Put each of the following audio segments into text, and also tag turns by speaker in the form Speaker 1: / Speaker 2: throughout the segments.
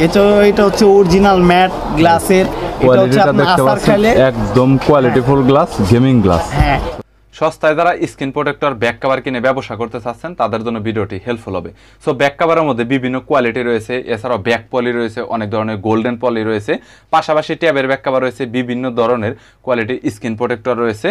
Speaker 1: এটা হচ্ছে original mat গ্লাসের। এটা হচ্ছে আপনার আসার খাইলে
Speaker 2: একদম কোয়ালিটিফুল গ্লাস, গেমিং গ্লাস।
Speaker 1: হ্যাঁ,
Speaker 2: সস্তায় যারা স্ক্রিন প্রোটেক্টর ব্যাক কভার কিনে ব্যবসা করতে চাচ্ছেন তাদের জন্য ভিডিওটি হেল্পফুল হবে। সো ব্যাক কভারের মধ্যে বিভিন্ন কোয়ালিটি রয়েছে, এছাড়াও ব্যাক পলি রয়েছে, অনেক ধরনের গোল্ডেন পলি রয়েছে, পাশাপাশি ট্যাবের ব্যাক কভার রয়েছে, বিভিন্ন ধরনের কোয়ালিটির স্ক্রিন প্রোটেক্টর রয়েছে।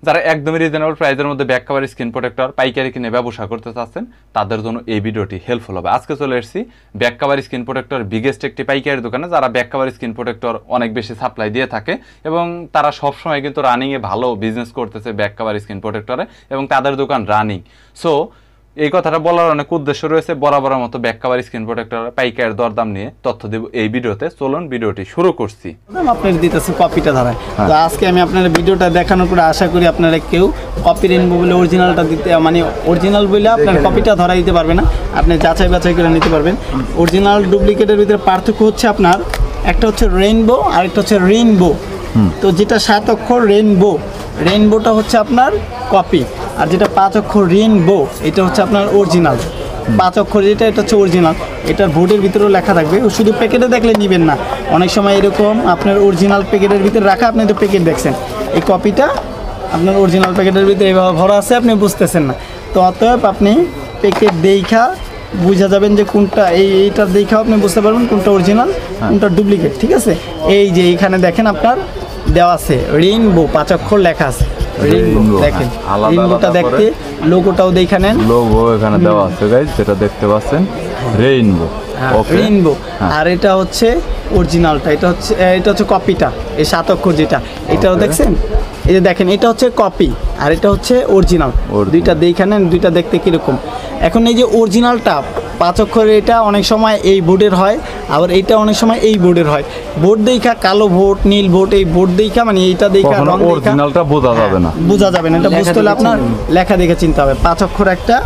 Speaker 2: যারা একদমই রিজনেবল প্রাইসের মধ্যে ব্যাক কভার স্ক্রিন প্রোটেক্টর পাইকারি কিনে ব্যবসা করতে চাচ্ছেন তাদের জন্য এই ভিডিওটি হেল্পফুল হবে। আজকে চলে এসেছি back cover screen protector biggest একটি পাইকারি দোকানে, যারা ব্যাক কভার স্ক্রিন প্রোটেক্টর অনেক বেশি সাপ্লাই দিয়ে থাকে এবং তারা সবসময় কিন্তু রানিংয়ে ভালো বিজনেস করতেছে ব্যাক কভার স্ক্রিন প্রোটেক্টরে এবং তাদের দোকান রানিং। সো এই কথাটা বলার অনেক উদ্দেশ্য রয়েছে। বরাবরের মতো ব্যাক কভার স্ক্রিন প্রোটেক্টর পাইকারি দরদাম নিয়ে তথ্য দেব এই ভিডিওতে। চলুন ভিডিওটি শুরু করছি।
Speaker 1: আপনার দিতেছে কপিটা ধরায়। তো আজকে আমি আপনার ভিডিওটা দেখানোর পরে আশা করি আপনারা কেউ কপি রেনবো বলে অরিজিনালটা দিতে, মানে অরিজিনাল বলে আপনার কপিটা ধরা দিতে পারবে না, আপনি যাচাই বাছাই করে নিতে পারবেন। অরিজিনাল ডুপ্লিকেটের ভিতরে পার্থক্য হচ্ছে আপনার একটা হচ্ছে রেইনবো আর একটা হচ্ছে রেইনবো। তো যেটা 7 অক্ষর রেইনবোটা হচ্ছে আপনার কপি, আর যেটা 5 অক্ষর রেইনবো এটা হচ্ছে আপনার অরিজিনাল। 5 অক্ষর যেটা এটা হচ্ছে অরিজিনাল, এটার বোর্ডের ভিতরেও লেখা থাকবে, শুধু প্যাকেটে দেখলে নেবেন না। অনেক সময় এরকম আপনার অরিজিনাল প্যাকেটের ভিতরে রাখা, আপনি তো প্যাকেট দেখছেন, এই কপিটা আপনার অরিজিনাল প্যাকেটের ভিতরে এইভাবে ভরা আছে, আপনি বুঝতেছেন না। তো অতএব আপনি প্যাকেট দেখা বুঝা যাবেন যে কোনটা, এইটার দেখাও আপনি বুঝতে পারবেন কোনটা অরিজিনাল কোনটা ডুপ্লিকেট। ঠিক আছে, এই যে এইখানে দেখেন আপনার দেওয়া আছে রেইনবো, 5 অক্ষর লেখা আছে রেইনবো। দেখেন রেইনবোটা দেখতে, লোগোটাও দেখে নেন,
Speaker 2: লোগো এখানে দেওয়া আছে গাইস, যেটা দেখতে পাচ্ছেন রেইনবো।
Speaker 1: রেইনবো। আর এটা হচ্ছে অরিজিনালটা, এটা হচ্ছে কপিটা, এই 7 অক্ষর যেটা, এটাও দেখছেন, এই যে দেখেন এটা হচ্ছে কপি আর এটা হচ্ছে অরিজিনাল। দুইটা দেখে নেন, দুইটা দেখতে কীরকম। এখন এই যে অরিজিনালটা 5 অক্ষরের, এটা অনেক সময় এই বোর্ডের হয়, আবার এইটা অনেক সময় এই বোর্ডের হয়। বোর্ড দেখা কালো বোর্ড, নীল বোর্ড, এই বোর্ড দেখা মানে এইটা দেখা রং
Speaker 2: অরিজিনালটা বোঝা যাবে না,
Speaker 1: বোঝা যাবে না। এটা বুঝতে হলে আপনার লেখা দেখে চিনতে হবে। 5 অক্ষর একটা,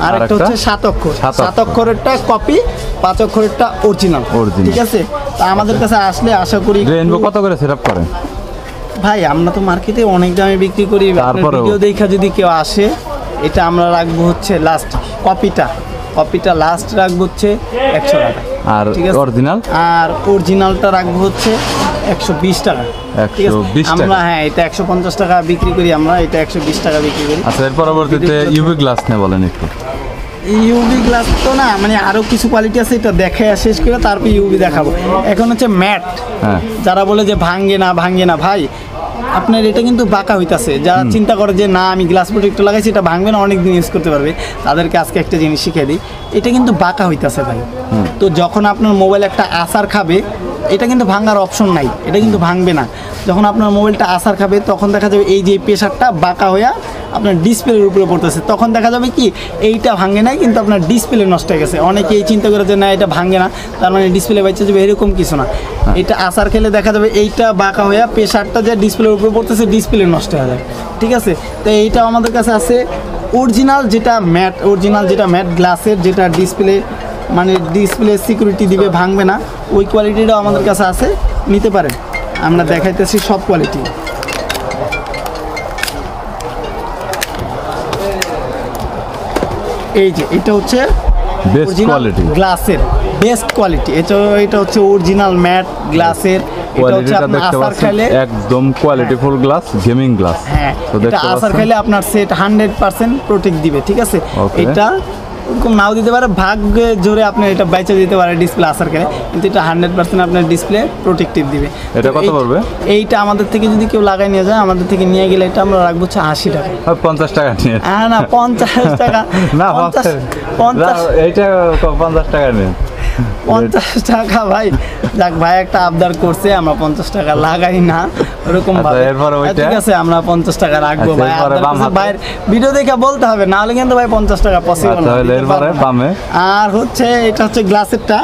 Speaker 1: আর একটা হচ্ছে 7 অক্ষর। 7 অক্ষরেরটা কপি, 5 অক্ষরেরটা অরিজিনাল। ঠিক আছে, তা আমাদের কাছে আসলে আশা করি।
Speaker 2: রেইনবো কত করে সেটআপ করেন
Speaker 1: ভাই? আমরা তো মার্কেটে অনেক দামে বিক্রি করি, ভিডিও দেখা যদি কেউ আসে, এটা আমরা রাখবো হচ্ছে লাস্ট, কপিটা লাস্ট রাখবো হচ্ছে 100 টাকা।
Speaker 2: আর অরিজিনাল,
Speaker 1: আর অরিজিনালটা রাখবো হচ্ছে 120 টাকা। ঠিক আছে, আমরা হ্যাঁ এটা 150 টাকা বিক্রি করি, আমরা এটা 120 টাকা বিক্রি করি।
Speaker 2: আচ্ছা, এর পরবর্তীতে ইউভি গ্লাস নিয়ে বলেন একটু।
Speaker 1: ইউভি গ্লাস তো না, মানে আরো কিছু কোয়ালিটি আছে, এটা দেখে শেষ করে তারপর ইউভি দেখাবো। এখন হচ্ছে ম্যাট, যারা বলে যে ভাঙ্গে না ভাই, আপনার এটা কিন্তু বাঁকা হইতাছে। যারা চিন্তা করে যে না আমি গ্লাস প্রোটেক্টর লাগাইছি এটা ভাঙবে না, অনেক দিন ইউজ করতে পারবে, তাদেরকে আজকে একটা জিনিস শিখিয়ে দিই, এটা কিন্তু বাঁকা হইতাছে ভাই। তো যখন আপনার মোবাইল একটা আসার খাবে, এটা কিন্তু ভাঙার অপশন নাই, এটা কিন্তু ভাঙবে না। যখন আপনার মোবাইলটা আসার খাবে তখন দেখা যাবে এই যে প্রেসারটা বাঁকা হয়ে আপনার ডিসপ্লের উপরে পড়তেছে, তখন দেখা যাবে কি এইটা ভাঙে নাই কিন্তু আপনার ডিসপ্লে নষ্ট হয়ে গেছে। অনেকে এই চিন্তা করে যে না এটা ভাঙে না, তার মানে ডিসপ্লে বাঁচতে যাবে, এরকম কিছু না। এটা আসার খেলে দেখা যাবে এইটা বাঁকা হয়ে প্রেসারটা যে ডিসপ্লের উপরে পড়তেছে, ডিসপ্লে নষ্ট হয়ে যায়। ঠিক আছে, তো এইটা আমাদের কাছে আছে অরিজিনাল যেটা ম্যাট গ্লাসের, যেটা ডিসপ্লে মানে ডিসপ্লে সিকিউরিটি দিবে, ভাঙবে না, ওই কোয়ালিটিটাও আমাদের কাছে আছে, নিতে পারেন। আমরা দেখাইতেছি সব কোয়ালিটি। এই যে এটা হচ্ছে গ্লাসের বেস্ট কোয়ালিটি, এটা হচ্ছে অরিজিনাল ম্যাট গ্লাসের। এটা হচ্ছে আপনার আসার খাইলে
Speaker 2: একদম কোয়ালিটিফুল গ্লাস, গেমিং গ্লাস।
Speaker 1: হ্যাঁ, এটা আসার খাইলে আপনার সেট 100% প্রোটেক্ট দিবে। ঠিক আছে, এটা ওরকম নাও দিতে পারে, ভাগ্যে জোরে আপনি এটা বাইচে দিতে পারে ডিসপ্লে আসার খেলে, কিন্তু এটা 100% আপনার ডিসপ্লে প্রোটেক্টিভ দিবে।
Speaker 2: এটা কত পড়বে?
Speaker 1: এইটা আমাদের থেকে যদি কেউ লাগাই নিয়ে যায়, আমাদের থেকে নিয়ে গেলে এটা আমরা রাখবো 80 টাকা।
Speaker 2: 50 টাকা নিয়ে
Speaker 1: না 50 টাকা
Speaker 2: না, 50 এইটা 50 টাকা নিয়ে
Speaker 1: 50 টাকা ভাই। যাক ভাই একটা আবদার করছে, আমরা 50 টাকা লাগাই না ওরকম ভাবে। ঠিক আছে, আমরা 50 টাকা রাখবো ভাই। ভাইয়ের ভিডিও দেখে বলতে হবে, না হলে কিন্তু ভাই 50 টাকা পসিবল না। আর হচ্ছে এটা হচ্ছে গ্লাসেরটা,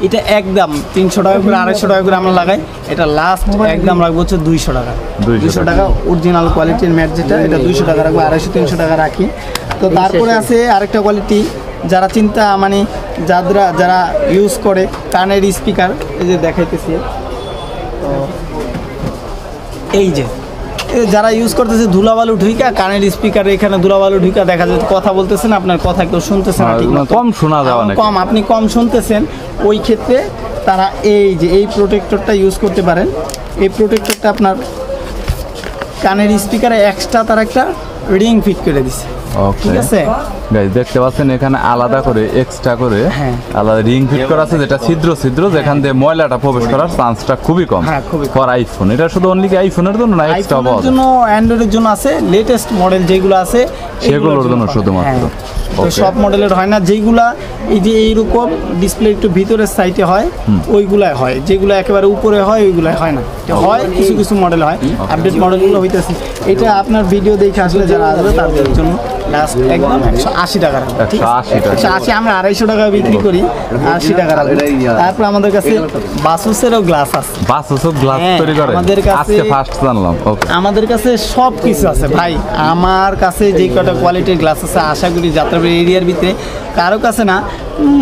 Speaker 1: এটা একদম 300 টাকা করে 250 টাকা করে আমরা লাগাই, এটা লাস্ট একদম রাখবো হচ্ছে 200 টাকা। 200 টাকা অরিজিনাল কোয়ালিটির ম্যাট যেটা, এটা 200 টাকা রাখবো, 250-300 টাকা রাখি। তো তারপরে আছে আরেকটা কোয়ালিটি, যারা চিন্তা মানে যারা ইউজ করে কানের স্পিকার, এই যে দেখাইতেছি, তো এই যে যারা ইউজ করতেছে ধুলাবালু ঢুইকা কানের স্পিকারে এখানে ধুলাবালু ঢুইকা দেখা যাচ্ছে কথা বলতেছেন আপনার কথা কেউ শুনতেছে না ঠিক মতো।
Speaker 2: কম শোনা যাওয়া নাকি?
Speaker 1: কম, আপনি কম শুনতেছেন, ওই ক্ষেত্রে তারা এই যে এই প্রোটেক্টরটা ইউজ করতে পারেন। এই প্রোটেক্টরটা আপনার কানের স্পিকারে এক্সট্রা তার একটা রিং ফিট করে দিছে। ঠিক আছে
Speaker 2: গাইস, দেখতে পাচ্ছেন এখানে আলাদা করে এক্সট্রা করে
Speaker 1: হ্যাঁ।
Speaker 2: আলাদা রিং ফিট করা আছে, যেটা ছিদ্র যেখান দিয়ে ময়লাটা প্রবেশ করার চান্সটা খুবই কম।
Speaker 1: হ্যাঁ, খুবই কম।
Speaker 2: ফর আইফোন, এটা শুধু অনলি কি আইফোনের জন্য না এক্সট্রা
Speaker 1: আইফোনের
Speaker 2: পাওয়া
Speaker 1: জন্য, অ্যান্ড্রয়েডের জন্য আছে, লেটেস্ট মডেল যেগুলো আছে
Speaker 2: সেগুলোর জন্য শুধুমাত্র।
Speaker 1: তো
Speaker 2: Okay.
Speaker 1: সব মডেলের হয় না, যেগুলা এই যে এইরকম ডিসপ্লে একটু ভিতরের সাইডে হয় ওইগুলাই হয়, যেগুলো একেবারে উপরে হয় ওইগুলাই হয় না। এটা হয় কিছু কিছু মডেল হয়, আপডেট মডেলগুলো হইতেছে। এটা আপনার ভিডিও দেখে আসলে যারা আসবে তাদের জন্য লাস্ট একদম 180 টাকা।
Speaker 2: 180 টাকা।
Speaker 1: 180, আমরা 250 টাকা বিক্রি করি, 80 টাকা রাখবো। তারপর আমাদের কাছে বাসুসেরও গ্লাস আছে।
Speaker 2: বাসুসও গ্লাস
Speaker 1: হ্যাঁ,
Speaker 2: তৈরি করে?
Speaker 1: আমাদের কাছে-
Speaker 2: আজকে ফার্স্ট জানলাম। ওকে,
Speaker 1: আমাদের কাছে সব কিছু আছে ভাই। আমার কাছে যে কটা কোয়ালিটির গ্লাস আছে, আশা করি যাত্রাবাড়ি এরিয়ার ভিতরে কারো কাছে না,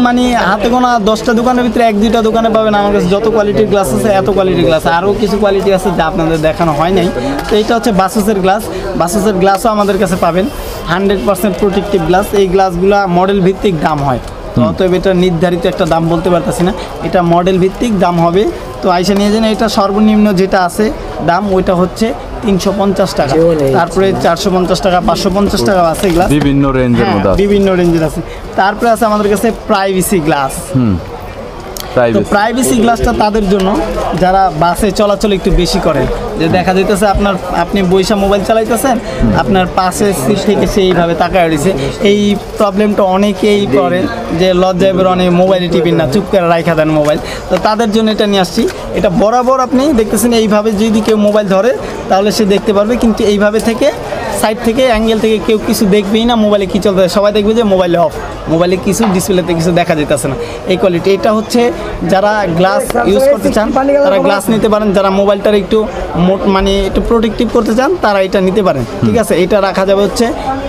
Speaker 1: মানে হাতে গোনা 10টা দোকানের ভিতরে 1-2টা দোকানে পাবেন আমার কাছে যত কোয়ালিটির গ্লাস আছে, এত কোয়ালিটির গ্লাস। আরও কিছু কোয়ালিটি আছে যা আপনাদের দেখানো হয় নাই। তো এইটা হচ্ছে বাসুসের গ্লাস। বাসুসের গ্লাসও আমাদের কাছে পাবেন, 100% প্রোটেক্টিভ গ্লাস। এই গ্লাসগুলো মডেল ভিত্তিক দাম হয়, তো অতএব এটা নির্ধারিত একটা দাম বলতে পারতেছি না, এটা মডেল ভিত্তিক দাম হবে। তো আইসা নিয়ে যান। এটা সর্বনিম্ন যেটা আছে দাম, ওইটা হচ্ছে 350 টাকা, তারপরে 450 টাকা, 550 টাকা আছে গ্লাস,
Speaker 2: বিভিন্ন রেঞ্জের মধ্যে আছে।
Speaker 1: বিভিন্ন রেঞ্জের আছে। তারপরে আছে আমাদের কাছে প্রাইভেসি গ্লাস। তো প্রাইভেসি গ্লাসটা তাদের জন্য যারা বাসে চলাচল একটু বেশি করেন, যে দেখা যাইতেছে আপনি বইসা মোবাইল চালাইতেছেন, আপনার পাশে সিট থেকে সেইভাবে তাকায় রয়েছে। এই প্রবলেমটা অনেকেই করে যে লজ্জায় বের অনেক মোবাইলে টিপেন না, চুপ করে রাখা দেন মোবাইল। তো তাদের জন্য এটা নিয়ে আসছি। এটা বরাবর আপনি দেখতেছেন এইভাবে যদি কেউ মোবাইল ধরে তাহলে সে দেখতে পারবে, কিন্তু এইভাবে থেকে সাইড থেকে অ্যাঙ্গেল থেকে কেউ কিছু দেখবেই না মোবাইলে কী চলতেছে, সবাই দেখবে যে মোবাইলে অফ, মোবাইলে কিছু ডিসপ্লেতে কিছু দেখা যেতেছে না। এই কোয়ালিটি, এটা হচ্ছে যারা গ্লাস ইউজ করতে চান তারা গ্লাস নিতে পারেন, যারা মোবাইলটার একটু মানে একটু প্রোটেক্টিভ করতে চান তারা এটা নিতে পারেন। ঠিক আছে, এটা রাখা যাবে হচ্ছে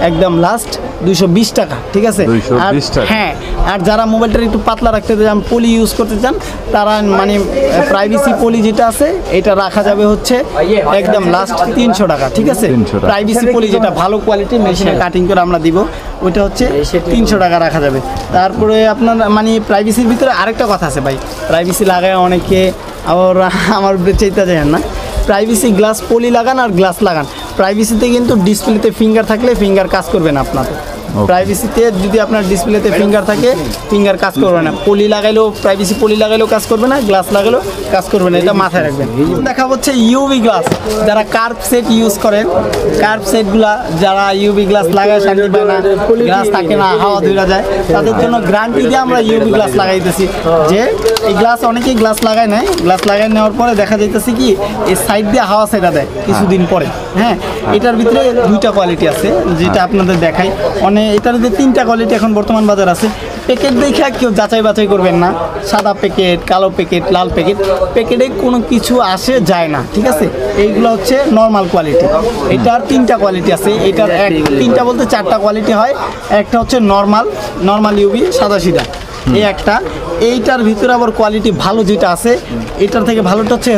Speaker 1: একদম লাস্ট 220 টাকা। ঠিক আছে, আর
Speaker 2: 220 টাকা।
Speaker 1: হ্যাঁ, আর যারা মোবাইলটা একটু পাতলা রাখতে চান, পলি ইউজ করতে চান, তারা মানে প্রাইভেসি পলি যেটা আছে এটা রাখা যাবে হচ্ছে একদম লাস্ট 300 টাকা। ঠিক আছে,
Speaker 2: 300 টাকা।
Speaker 1: প্রাইভেসি পলি যেটা ভালো কোয়ালিটি মেশিনে কাটিং করে আমরা দিব, ওইটা হচ্ছে 300 টাকা রাখা যাবে। তারপরে আপনার মানে প্রাইভেসির ভিতরে আরেকটা কথা আছে ভাই, প্রাইভেসি লাগায় অনেকে আবার আমার চাইতে যায় না। প্রাইভেসি গ্লাস পলি লাগান আর গ্লাস লাগান, প্রাইভেসিতে কিন্তু ডিসপ্লেতে ফিঙ্গার থাকলে ফিঙ্গার কাজ করবে না আপনাদের। প্রাইভেসি যদি আপনার ডিসপ্লেতে ফিঙ্গার থাকে ফিঙ্গার কাজ করবে না, পলি লাগাইলেও প্রাইভেসি পলি লাগাইলেও কাজ করবে না, গ্লাস লাগাইলেও কাজ করবে না, এটা মাথায় রাখবেন। দেখা হচ্ছে ইউভি গ্লাস, যারা কার্ভ সেট ইউজ করেন, কার্ভ সেটগুলা যারা ইউভি গ্লাস লাগায় শান্তি পায় না, গ্লাস থাকে না, হাওয়া ধরে যায়, তাদের জন্য গ্যারান্টি দিয়ে আমরা ইউভি গ্লাস লাগাইতেছি। যে এই গ্লাস অনেকেই গ্লাস লাগায় নেয়, গ্লাস লাগাই নেওয়ার পরে দেখা যাইতেছে কি এই সাইড দিয়ে হাওয়া সেটা দেয় কিছুদিন পরে। হ্যাঁ, এটার ভিতরে 2টা কোয়ালিটি আছে যেটা আপনাদের দেখাই। এটার যে 3টা কোয়ালিটি এখন বর্তমান বাজার আছে। প্যাকেট দেখে কেউ যাচাই বাছাই করবেন না, সাদা প্যাকেট, কালো প্যাকেট, লাল প্যাকেট, প্যাকেটে কোনো কিছু আসে যায় না। ঠিক আছে, এইগুলো হচ্ছে নর্মাল কোয়ালিটি। এটার 3টা কোয়ালিটি আছে, এটার 3টা বলতে 4টা কোয়ালিটি হয়। একটা হচ্ছে নর্মাল ইউভি সাদা সিধা, এই একটা। এইটার ভিতরে আবার কোয়ালিটি ভালো যেটা আছে, এটার থেকে ভালোটা হচ্ছে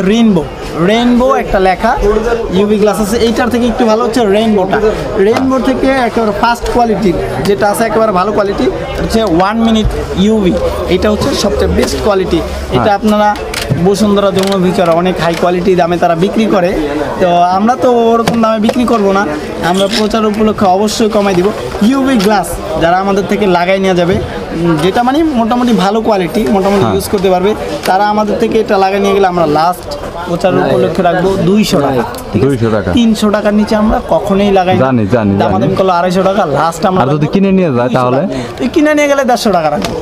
Speaker 1: রেইনবো একটা লেখা ইউভি গ্লাস আছে। এইটার থেকে একটু ভালো হচ্ছে রেইনবো থেকে একেবারে ফার্স্ট কোয়ালিটি যেটা আছে, একেবারে ভালো কোয়ালিটি হচ্ছে 1 মিনিট ইউভি। এটা হচ্ছে সবচেয়ে বেস্ট কোয়ালিটি। এটা আপনারা বসুন্ধরা, যমুনা ফিউচার অনেক হাই কোয়ালিটি দামে তারা বিক্রি করে, তো আমরা তো ওরকম দামে বিক্রি করব না, আমরা প্রচার উপলক্ষে অবশ্যই কমাই দিব। ইউভি গ্লাস যারা আমাদের থেকে লাগাই নেওয়া যাবে, যেটা মানে মোটামুটি ভালো কোয়ালিটি, মোটামুটি ইউজ করতে পারবে, তারা আমাদের থেকে এটা লাগাই নিয়ে গেলে আমরা লাস্ট প্রচার উপলক্ষে রাখবো 200 টাকা।
Speaker 2: 200 টাকা,
Speaker 1: 300 টাকার নিচে আমরা কখনোই লাগাই না।
Speaker 2: জানি
Speaker 1: দামাদামি করলে 250 টাকা লাস্ট আমরা।
Speaker 2: আর যদি কিনে নিয়ে যায় তাহলে
Speaker 1: কিনে নিয়ে গেলে 150 টাকা রাখবো।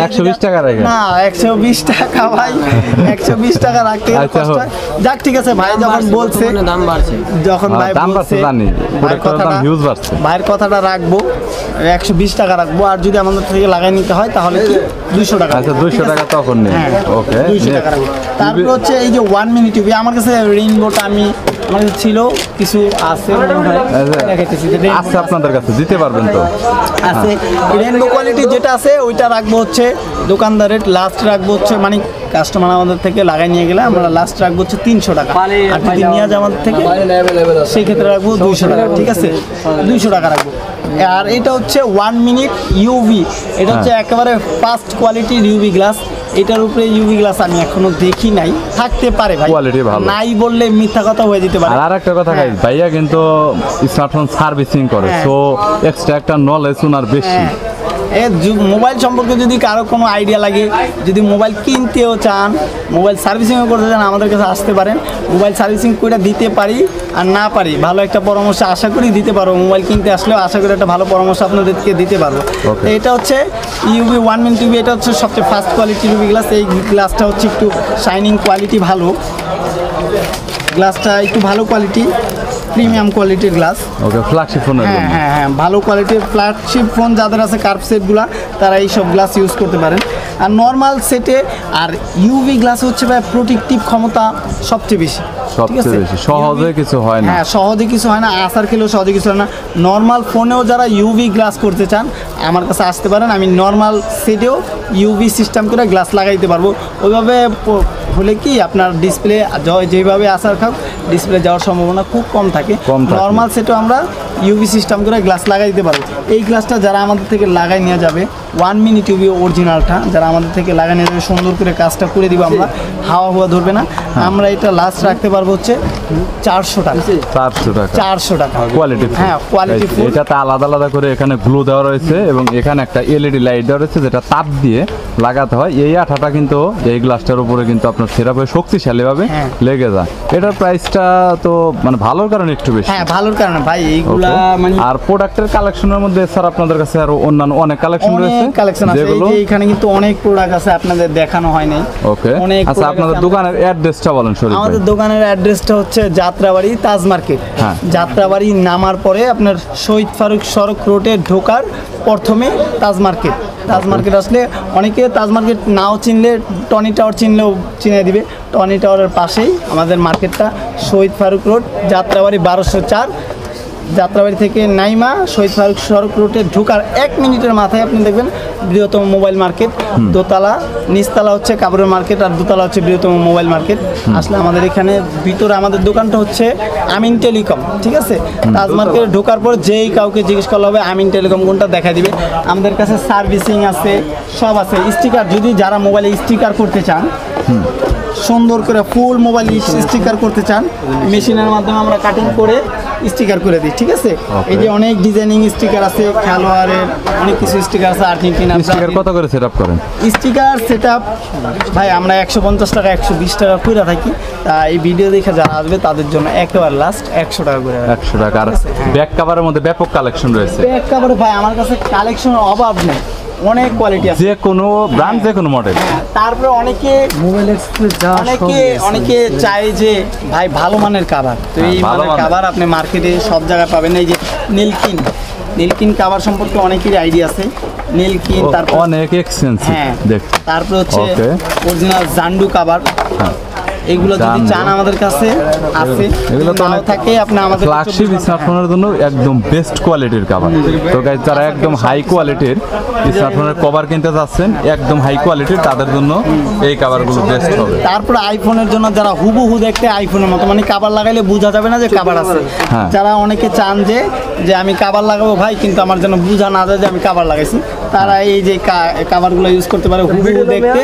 Speaker 2: 120 টাকা রাখে
Speaker 1: না, 120 টাকা ভাই, 120 টাকা রাখতে গেলে কষ্ট হয়। যাক ঠিক আছে, ভাই যখন বলছে
Speaker 3: দাম বাড়ছে,
Speaker 1: যখন ভাই
Speaker 2: দাম বাড়ছে,
Speaker 1: বলছে
Speaker 2: জানি ভিউজ বাড়ছে,
Speaker 1: ভাইয়ের কথাটা রাখবো, 120 টাকা রাখবো। আর যদি আমাদের থেকে লাগাই নিতে হয় তাহলে কি 200 টাকা।
Speaker 2: আচ্ছা, 200 টাকা তখন নেই। ওকে,
Speaker 1: 200 টাকা রাখবো। তারপর হচ্ছে এই যে 1 মিনিট টিভি আমার কাছে রেইনবোটা আমার কাছে ছিল, কিছু আছে
Speaker 2: আচ্ছা, আপনাদের কাছে দিতে পারবেন তো?
Speaker 1: আছে রেইনবো কোয়ালিটি যেটা আছে ওইটা রাখবো হচ্ছে দোকানদারের লাস্ট রাখবো হচ্ছে মানে কাস্টমার আমাদের থেকে লাগাই নিয়ে গেলে আমরা লাস্ট রাখবো হচ্ছে 300 টাকা, আর যদি নিয়ে যায় আমাদের থেকে সেই ক্ষেত্রে রাখবো 200 টাকা, ঠিক আছে, 200 টাকা রাখবো। আর এটা হচ্ছে 1 মিনিট ইউভি, এটা হচ্ছে একেবারে ফার্স্ট কোয়ালিটির ইউভি গ্লাস। এটার উপরে ইউভি গ্লাস আমি এখনো দেখি নাই, থাকতে পারে ভাই,
Speaker 2: কোয়ালিটি ভালো,
Speaker 1: নাই বললে মিথ্যা কথা হয়ে যেতে পারে।
Speaker 2: আর একটা কথা গাইস, ভাইয়া কিন্তু স্মার্টফোন সার্ভিসিং করে, সো এক্সট্রা একটা নলেজ ওনার বেশি।
Speaker 1: মোবাইল সম্পর্কে যদি কারো কোনো আইডিয়া লাগে, যদি মোবাইল কিনতেও চান, মোবাইল সার্ভিসিংও করতে চান, আমাদের কাছে আসতে পারেন। মোবাইল সার্ভিসিং করে দিতে পারি, আর না পারি ভালো একটা পরামর্শ আশা করি দিতে পারবো। মোবাইল কিনতে আসলেও আশা করি একটা ভালো পরামর্শ আপনাদেরকে দিতে পারবো। তো এটা হচ্ছে ইউভি 1 মিনিট ইউভি, এটা হচ্ছে সবচেয়ে ফার্স্ট কোয়ালিটি ইউভি গ্লাস। এই গ্লাসটা হচ্ছে একটু শাইনিং কোয়ালিটি ভালো, গ্লাসটা একটু ভালো কোয়ালিটি, প্রিমিয়াম কোয়ালিটির গ্লাস।
Speaker 2: ওকে, ফ্ল্যাগশিপ ফোনের জন্য।
Speaker 1: হ্যাঁ, ভালো কোয়ালিটির ফ্ল্যাগশিপ ফোন যাদের আছে, কার্ভ সেটগুলো, তারা এই সব গ্লাস ইউজ করতে পারেন। আর নর্মাল সেটে আর ইউভি গ্লাস হচ্ছে ভাই প্রোটেক্টিভ ক্ষমতা সবচেয়ে বেশি, ঠিক আছে,
Speaker 2: সহজে কিছু হয় না।
Speaker 1: হ্যাঁ, সহজে কিছু হয় না, আসার খেলেও সহজে কিছু হয় না। নর্মাল ফোনেও যারা ইউভি গ্লাস করতে চান আমার কাছে আসতে পারেন, আমি নর্মাল সেটেও ইউভি সিস্টেম করে গ্লাস লাগাইতে পারবো। ওইভাবে হলে কি আপনার ডিসপ্লে যেভাবে আসার খাও ডিসপ্লে যাওয়ার সম্ভাবনা খুব কম থাকে। নর্মাল সেটও আমরা ইউভি সিস্টেম করে গ্লাস লাগাই দিতে পারবো। এই গ্লাসটা যারা আমাদের থেকে লাগাই নিয়ে যাবে 1 মিনিট ইউভি অরিজিনালটা যারা আমাদের থেকে লাগাই নিয়ে যাবে, সুন্দর করে কাজটা করে দিব আমরা, হাওয়া ধরবে না। আমরা এটা লাস্ট রাখতে পারবো হচ্ছে 400 টাকা। 400 টাকা
Speaker 2: কোয়ালিটি,
Speaker 1: হ্যাঁ কোয়ালিটি ফুল।
Speaker 2: এটাতে আলাদা আলাদা করে এখানে গ্লু দেওয়া রয়েছে এবং এখানে একটা এলইডি লাইট দেওয়া রয়েছে যেটা তাপ দিয়ে লাগাতে হয়। এই আঠাটা কিন্তু এই গ্লাসটার উপরে কিন্তু আপনার সেরাভাবে শক্তিশালী ভাবে লেগে যায়। এটার প্রাইসটা তো মানে ভালোর কারণে একটু বেশি।
Speaker 1: হ্যাঁ, ভালোর কারণে ভাই এইগুলা মানে।
Speaker 2: আর প্রোডাক্টের কালেকশনের মধ্যে স্যার আপনাদের কাছে আরো অন্যান্য অনেক কালেকশন রয়েছে,
Speaker 1: কালেকশন আছে। এই যে এখানে কিন্তু অনেক প্রোডাক্ট আছে আপনাদের দেখানো হয় নাই।
Speaker 2: ওকে, আচ্ছা আপনাদের দোকানের অ্যাড্রেসটা বলেন শরীফ ভাই।
Speaker 1: আমাদের দোকানের অ্যাড্রেসটা হচ্ছে যাত্রাবাড়ি তাজ মার্কেট। যাত্রাবাড়ি নামার পরে আপনার শহীদ ফারুক সড়ক রোডে ঢোকার প্রথমে তাজ মার্কেট। তাজ মার্কেট আসলে অনেকে তাজ মার্কেট নাও চিনলে টনি টাওয়ার চিনলেও চিনে দিবে। টনি টাওয়ারের পাশেই আমাদের মার্কেটটা, শহীদ ফারুক রোড, যাত্রাবাড়ি 1204। যাত্রাবাড়ি থেকে নাইমা শহীদ ফারুক সড়ক রোডে ঢোকার 1 মিনিটের মাথায় আপনি দেখবেন বৃহত্তম মোবাইল মার্কেট। দোতলা, নিচতলা হচ্ছে কাপড়ের মার্কেট, আর দোতলা হচ্ছে বৃহত্তম মোবাইল মার্কেট। আসলে আমাদের এখানে ভিতরে আমাদের দোকানটা হচ্ছে আমিন টেলিকম, ঠিক আছে। তাজ মার্কেটে ঢোকার পর যেই কাউকে জিজ্ঞেস করলে হবে আমিন টেলিকম কোনটা, দেখা দিবে। আমাদের কাছে সার্ভিসিং আছে, সব আছে। স্টিকার, যদি যারা মোবাইলে স্টিকার করতে চান, সুন্দর করে ফুল মোবাইল স্টিকার করতে চান, মেশিনের মাধ্যমে আমরা কাটিং করে স্টিকার করে দিই, ঠিক আছে। এই যে অনেক ডিজাইনিং স্টিকার আছে, খেলোয়াড়ের অনেক কিছু স্টিকার আছে। আর্জেন্টিনা
Speaker 2: স্টিকার কত করে সেটআপ করেন?
Speaker 1: স্টিকার সেটআপ ভাই আমরা 150 টাকা 120 টাকা করে থাকি। তা এই ভিডিও দেখে যারা আসবে তাদের জন্য একেবারে লাস্ট 100 টাকা করে।
Speaker 2: 100 টাকা। আর ব্যাক কভারের মধ্যে ব্যাপক কালেকশন রয়েছে।
Speaker 1: ব্যাক কভারে ভাই আমার কাছে কালেকশনের অভাব নেই, অনেক কোয়ালিটি আছে,
Speaker 2: যে কোনো ব্র্যান্ড, যে কোনো মডেল।
Speaker 1: তারপরে অনেকে চায় যে ভাই ভালো মানের কাভার, তো এই মানের কাভার আপনি মার্কেটে সব জায়গায় পাবেন। এই যে নীলকিন কাভার সম্পর্কে অনেকেরই আইডিয়া আছে। নীলকিন, তারপর
Speaker 2: অনেক এক্সপেন্সিভ,
Speaker 1: তারপর হচ্ছে অরিজিনাল জান্ডু কাভার। এগুলো যদি চান আমাদের কাছে আছে,
Speaker 2: এগুলো তো অনেক
Speaker 1: থাকে। আপনি আমাদের
Speaker 2: ফ্ল্যাগশিপ স্মার্টফোনের জন্য একদম বেস্ট কোয়ালিটির কভার। তো গাইস, যারা একদম হাই কোয়ালিটির স্মার্টফোনের কভার কিনতে যাচ্ছেন, একদম হাই কোয়ালিটির, তাদের জন্য এই কভারগুলো বেস্ট হবে।
Speaker 1: তারপরে আইফোনের জন্য যারা হুবহু দেখতে আইফোনের মতো, মানে কভার লাগাইলে বোঝা যাবে না যে কভার আছে। যারা অনেকে চান যে আমি কভার লাগাবো ভাই, কিন্তু আমার জন্য বোঝা না যায় যে আমি কভার লাগাইছি, তারা এই যে কভারগুলো ইউজ করতে পারে। হুবহু দেখতে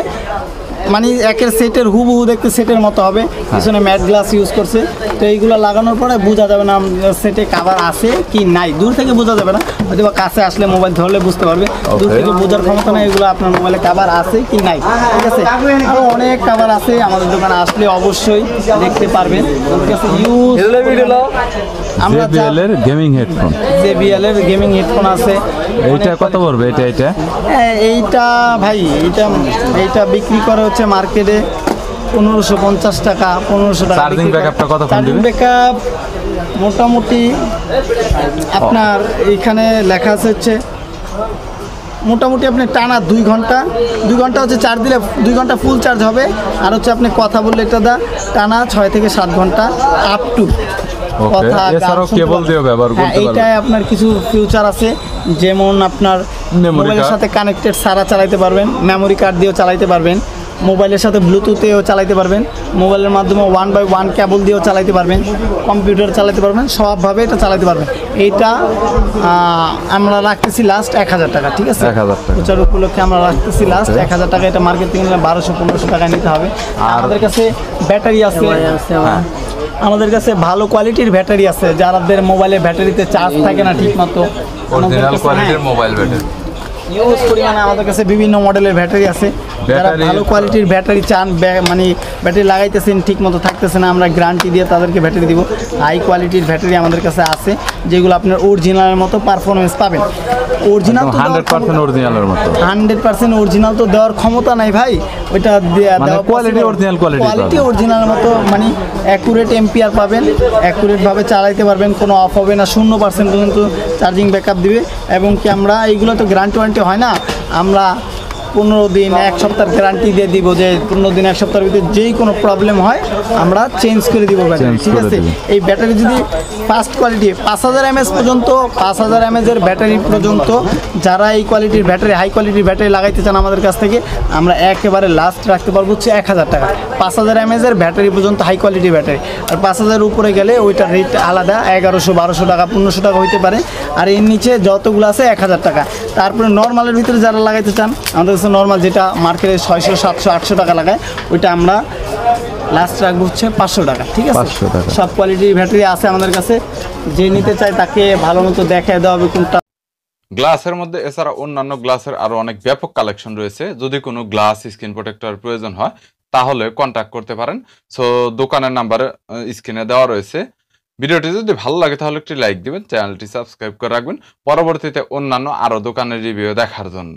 Speaker 1: মানে একের সেটের হুবহু দেখতে সেটের মতো হবে। পিছনে ম্যাট গ্লাস ইউজ করছে, তো এইগুলো লাগানোর পরে বোঝা যাবে না সেটে কাভার আছে কি নাই। দূর থেকে বোঝা যাবে না, হয়তো বা কাছে আসলে মোবাইল ধরলে বুঝতে পারবে। দূর থেকে বোঝার ক্ষমতা না এগুলো আপনার মোবাইলে কাভার আছে কি নাই, ঠিক আছে। আরও অনেক কাভার আছে, আমাদের দোকানে আসলে অবশ্যই দেখতে পারবেন।
Speaker 2: JBL এর গেমিং হেডফোন,
Speaker 1: JBL এর গেমিং হেডফোন আছে।
Speaker 2: এইটা কত পড়বে?
Speaker 1: এইটা ভাই এইটা বিক্রি করে হচ্ছে মার্কেটে 1550 টাকা, 1500 টাকা।
Speaker 2: চার্জিং ব্যাকআপটা কতক্ষণ দিবে?
Speaker 1: চার্জিং ব্যাকআপ মোটামুটি আপনার এইখানে লেখা আছে হচ্ছে মোটামুটি আপনি টানা 2 ঘন্টা হচ্ছে চার্জ দিলে 2 ঘন্টা ফুল চার্জ হবে। আর হচ্ছে আপনি কথা বললে এটা টানা 6 থেকে 7 ঘন্টা আপ টু কথা।
Speaker 2: এছাড়াও কেবল দিয়ে ব্যবহার করতে পারবেন।
Speaker 1: এইটায় আপনার কিছু ফিউচার আছে, যেমন আপনার মোবাইলের সাথে কানেক্টেড সারা চালাতে পারবেন, মেমোরি কার্ড দিয়েও চালাতে পারবেন। মোবাইলের সাথে ব্লুটুথেও চালাতে পারবেন, মোবাইলের মাধ্যমে 1x1 কেবল দিয়েও চালাতে পারবেন, কম্পিউটার চালাতে পারবেন, সবভাবে এটা চালাতে পারবেন। এইটা আমরা রাখতেছি লাস্ট 1000 টাকা, ঠিক আছে?
Speaker 2: 1000 টাকা।
Speaker 1: প্রচার উপলক্ষে আমরা রাখতেছি লাস্ট 1000 টাকা। এটা মার্কেট থেকে নিলে 1200-1500 টাকা নিতে হবে। আর আমাদের কাছে ব্যাটারি আছে,
Speaker 2: হ্যাঁ।
Speaker 1: আমাদের কাছে ভালো কোয়ালিটির ব্যাটারি আছে, যাদের মোবাইলে ব্যাটারিতে চার্জ থাকে না ঠিক মতো,
Speaker 2: অরিজিনাল কোয়ালিটির মোবাইল ব্যাটারি
Speaker 1: ইউজ পরিমাণে আমাদের কাছে বিভিন্ন মডেলের ব্যাটারি আছে। যারা ভালো কোয়ালিটির ব্যাটারি চান, মানে ব্যাটারি লাগাইতেছেন ঠিক মতো থাকতেছে না, আমরা গ্যারান্টি দিয়ে তাদেরকে ব্যাটারি দিব। হাই কোয়ালিটির ব্যাটারি আমাদের কাছে আছে, যেগুলো আপনার অরিজিনালের মতো পারফরমেন্স পাবেন। অরিজিনাল তো
Speaker 2: 100% অরিজিনালের মতো,
Speaker 1: 100% অরিজিনাল তো দেওয়ার ক্ষমতা নাই ভাই, ওইটা
Speaker 2: কোয়ালিটি অরিজিনাল
Speaker 1: কোয়ালিটি অরিজিনালের মতো, মানে অ্যাকুরেট এম্পিয়ার পাবেন, অ্যাকুরেটভাবে চালাইতে পারবেন, কোনো অফ হবে না, 0% পর্যন্ত চার্জিং ব্যাকআপ দিবে। এবং কি আমরা এইগুলো তো গ্যারান্টি ওয়ারেন্টি হয় না, আমরা 15 দিন 1 সপ্তাহের গ্যারান্টি দিয়ে দিব, যে 15 দিন 1 সপ্তাহের ভিতরে যেই কোনো প্রবলেম হয় আমরা চেঞ্জ করে দিব ব্যাটারি, ঠিক আছে? এই ব্যাটারি যদি ফার্স্ট কোয়ালিটি 5000 mAh পর্যন্ত, 5000 mAh এর ব্যাটারি পর্যন্ত যারা এই কোয়ালিটির ব্যাটারি, হাই কোয়ালিটির ব্যাটারি লাগাইতে চান আমাদের কাছ থেকে, আমরা একেবারে লাস্ট রাখতে পারবো হচ্ছে 1000 টাকা। 5000 mAh এর ব্যাটারি পর্যন্ত হাই কোয়ালিটি ব্যাটারি, আর 5000 উপরে গেলে ওইটার রেট আলাদা, 1100-1200 টাকা 1500 টাকা হইতে পারে। আর এর নিচে যতগুলো আছে 1000 টাকা। তারপরে নর্মালের ভিতরে যারা লাগাইতে চান, আমাদের কাছে নর্মাল যেটা মার্কেটে 600, 700, 800 টাকা লাগায়, ওইটা আমরা লাস্ট রাখবো হচ্ছে 500 টাকা, ঠিক আছে?
Speaker 2: 500 টাকা।
Speaker 1: সব কোয়ালিটির ব্যাটারি আছে আমাদের কাছে, যে নিতে চায় তাকে ভালো মতো দেখায় দেওয়া হবে কোনটা।
Speaker 2: গ্লাসের মধ্যে এছাড়া অন্যান্য গ্লাসের আরো অনেক ব্যাপক কালেকশন রয়েছে। যদি কোনো গ্লাস স্ক্রিন প্রোটেক্টর প্রয়োজন হয় তাহলে কন্ট্যাক্ট করতে পারেন। সো দোকানের নাম্বার স্ক্রিনে দেওয়া রয়েছে। ভিডিওটি যদি ভালো লাগে তাহলে একটি লাইক দিবেন, চ্যানেলটি সাবস্ক্রাইব করে রাখবেন পরবর্তীতে অন্যান্য আরো দোকানের রিভিউ দেখার জন্য।